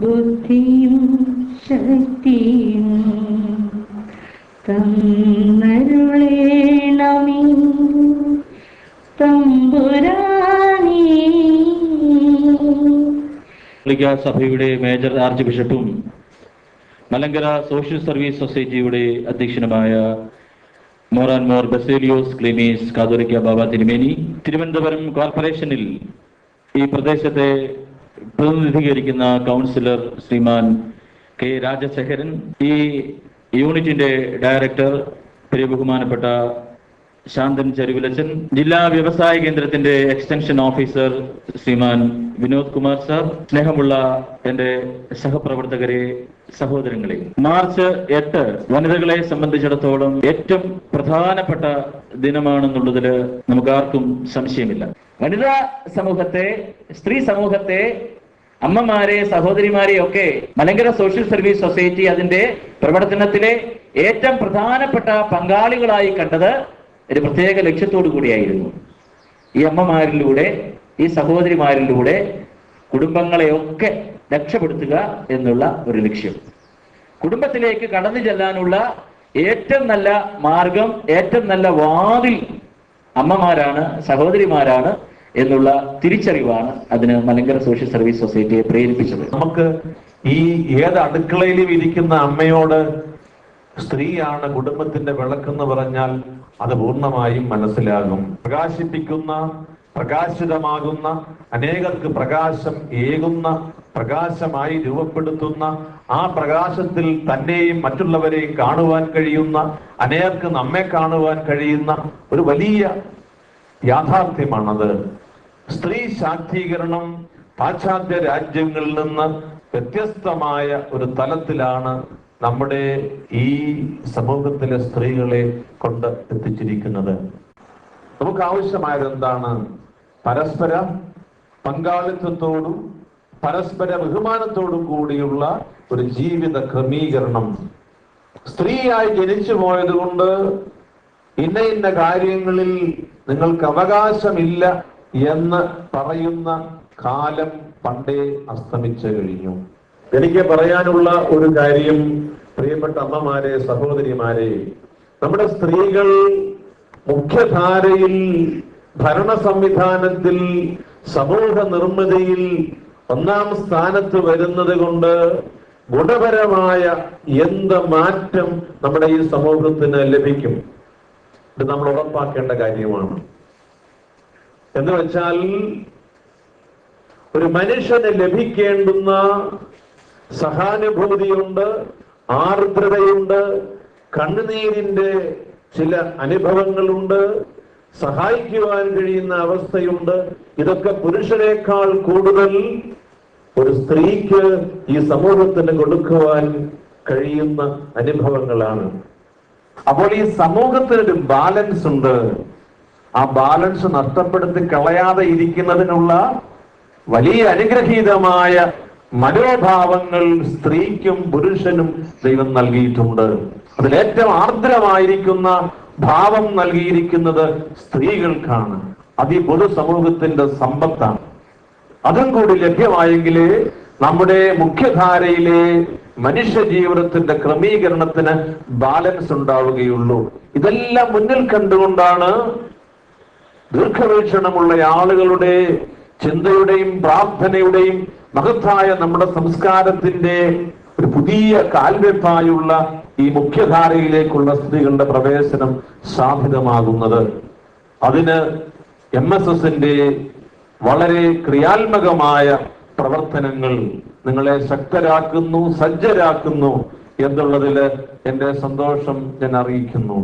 ബുദ്ധിയും ശക്തിയും തന്നരുളേണമേ തമ്പുരാനേ. സഭയുടെ മേജർ ആർച്ച് ബിഷപ്പും മലങ്കര സോഷ്യൽ സർവീസ് സൊസൈറ്റിയുടെ അധ്യക്ഷനുമായ മോർ ബസേലിയോസ് ക്ലീമീസ് കാതോലിക്ക ബാബ തിരുമേനി, തിരുവനന്തപുരം കോർപ്പറേഷനിൽ ഈ പ്രദേശത്തെ പ്രതിനിധീകരിക്കുന്ന കൗൺസിലർ ശ്രീമാൻ കെ രാജശേഖരൻ, ഈ യൂണിറ്റിന്റെ ഡയറക്ടർ ബഹുമാനപ്പെട്ട ശാന്തൻ ചരുവിലച്ചൻ, ജില്ലാ വ്യവസായ കേന്ദ്രത്തിന്റെ എക്സ്റ്റൻഷൻ ഓഫീസർ ശ്രീമാൻ വിനോദ് കുമാർ സാർ, സ്നേഹമുള്ള എന്റെ സഹപ്രവർത്തകരെ, സഹോദരങ്ങളെ, മാർച്ച് 8 വനിതകളെ സംബന്ധിച്ചിടത്തോളം ഏറ്റവും പ്രധാനപ്പെട്ട ദിനമാണെന്നുള്ളതിൽ നമുക്കാർക്കും സംശയമില്ല. വനിതാ സമൂഹത്തെ, സ്ത്രീ സമൂഹത്തെ, അമ്മമാരെ, സഹോദരിമാരെ ഒക്കെ മലങ്കര സോഷ്യൽ സർവീസ് സൊസൈറ്റി അതിന്റെ പ്രവർത്തനത്തിലെ ഏറ്റവും പ്രധാനപ്പെട്ട പങ്കാളികളായി കണ്ടത് ഒരു പ്രത്യേക ലക്ഷ്യത്തോടു കൂടിയായിരുന്നു. ഈ അമ്മമാരിലൂടെ, ഈ സഹോദരിമാരിലൂടെ കുടുംബങ്ങളെയൊക്കെ രക്ഷപ്പെടുത്തുക എന്നുള്ള ഒരു ലക്ഷ്യം. കുടുംബത്തിലേക്ക് കടന്നു ചെല്ലാനുള്ള ഏറ്റവും നല്ല മാർഗം, ഏറ്റവും നല്ല വാതിൽ അമ്മമാരാണ്, സഹോദരിമാരാണ് എന്നുള്ള തിരിച്ചറിവാണ് അതിന് മലങ്കര സോഷ്യൽ സർവീസ് സൊസൈറ്റിയെ പ്രേരിപ്പിച്ചത്. നമുക്ക് ഈ ഏത് അടുക്കളയിലും ഇരിക്കുന്ന അമ്മയോട് സ്ത്രീയാണ് കുടുംബത്തിന്റെ വിളക്കെന്ന് പറഞ്ഞാൽ അത് പൂർണ്ണമായും മനസ്സിലാകും. പ്രകാശിപ്പിക്കുന്ന, പ്രകാശിതമാകുന്ന, അനേകർക്ക് പ്രകാശം ഏകുന്ന, പ്രകാശമായി രൂപപ്പെടുത്തുന്ന, ആ പ്രകാശത്തിൽ തന്നെയും മറ്റുള്ളവരെയും കാണുവാൻ കഴിയുന്ന, അനേകർക്ക് നമ്മെ കാണുവാൻ കഴിയുന്ന ഒരു വലിയ യാഥാർത്ഥ്യമാണത്. സ്ത്രീ ശാക്തീകരണം പാശ്ചാത്യ രാജ്യങ്ങളിൽ നിന്ന് വ്യത്യസ്തമായ ഒരു തലത്തിലാണ് നമ്മുടെ ഈ സമൂഹത്തിലെ സ്ത്രീകളെ കൊണ്ട് എത്തിച്ചിരിക്കുന്നത്. നമുക്ക് ആവശ്യമായത് എന്താണ്? പരസ്പര പങ്കാളിത്തത്തോടും പരസ്പര ബഹുമാനത്തോടും കൂടിയുള്ള ഒരു ജീവിത ക്രമീകരണം. സ്ത്രീയായി ജനിച്ചു പോയത് കൊണ്ട് ഇന്ന ഇന്ന കാര്യങ്ങളിൽ നിങ്ങൾക്ക് അവകാശമില്ല എന്ന് പറയുന്ന കാലം പണ്ടേ അസ്തമിച്ചു കഴിഞ്ഞു. എനിക്ക് പറയാനുള്ള ഒരു കാര്യം, പ്രിയപ്പെട്ട അമ്മമാരെ, സഹോദരിമാരെ, നമ്മുടെ സ്ത്രീകൾ മുഖ്യധാരയിൽ, ഭരണ സംവിധാനത്തിൽ, സമൂഹ നിർമ്മിതിയിൽ ഒന്നാം സ്ഥാനത്ത് വരുന്നത് കൊണ്ട് ഗുണപരമായ എന്ത് മാറ്റം നമ്മുടെ ഈ സമൂഹത്തിന് ലഭിക്കും? ഇത് നമ്മൾ ഉറപ്പാക്കേണ്ട കാര്യമാണ്. എന്ന് വെച്ചാൽ ഒരു മനുഷ്യന് ലഭിക്കേണ്ടുന്ന സഹാനുഭൂതിയുണ്ട്, ആർദ്രതയുണ്ട്, കണ്ണുനീരിന്റെ ചില അനുഭവങ്ങളുണ്ട്, സഹായിക്കുവാൻ കഴിയുന്ന അവസ്ഥയുണ്ട്. ഇതൊക്കെ പുരുഷനേക്കാൾ കൂടുതൽ ഒരു സ്ത്രീക്ക് ഈ സമൂഹത്തിന് കൊടുക്കുവാൻ കഴിയുന്ന അനുഭവങ്ങളാണ്. അപ്പോൾ ഈ സമൂഹത്തിനൊരു ബാലൻസ് ഉണ്ട്. ആ ബാലൻസ് നഷ്ടപ്പെടുത്തി കളയാതെ ഇരിക്കുന്നതിനുള്ള വലിയ അനുഗ്രഹീതമായ മനോഭാവങ്ങൾ സ്ത്രീക്കും പുരുഷനും ദൈവം നൽകിയിട്ടുണ്ട്. അതിലേറ്റവും ആർദ്രമായിരിക്കുന്ന ഭാവം നൽകിയിരിക്കുന്നത് സ്ത്രീകൾക്കാണ്. അത് ഈ പൊതുസമൂഹത്തിന്റെ സമ്പത്താണ്. അതും കൂടി ലഭ്യമായെങ്കിലേ നമ്മുടെ മുഖ്യധാരയിലെ മനുഷ്യ ജീവിതത്തിന്റെ ക്രമീകരണത്തിന് ബാലൻസ് ഉണ്ടാവുകയുള്ളൂ. ഇതെല്ലാം മുന്നിൽ കണ്ടുകൊണ്ടാണ് ദീർഘവീക്ഷണമുള്ള ആളുകളുടെ ചിന്തയുടെയും പ്രാർത്ഥനയുടെയും മഹത്തായ നമ്മുടെ സംസ്കാരത്തിന്റെ ഒരു പുതിയ കാൽവെപ്പായുള്ള ഈ മുഖ്യധാരയിലേക്കുള്ള സ്ത്രീകളുടെ പ്രവേശനം സാധ്യതമാകുന്നത്. അതിന് MSSന്റെ വളരെ ക്രിയാത്മകമായ പ്രവർത്തനങ്ങൾ നിങ്ങളെ ശക്തരാക്കുന്നു, സജ്ജരാക്കുന്നു എന്നുള്ളതിൽ എന്റെ സന്തോഷം ഞാൻ അറിയിക്കുന്നു.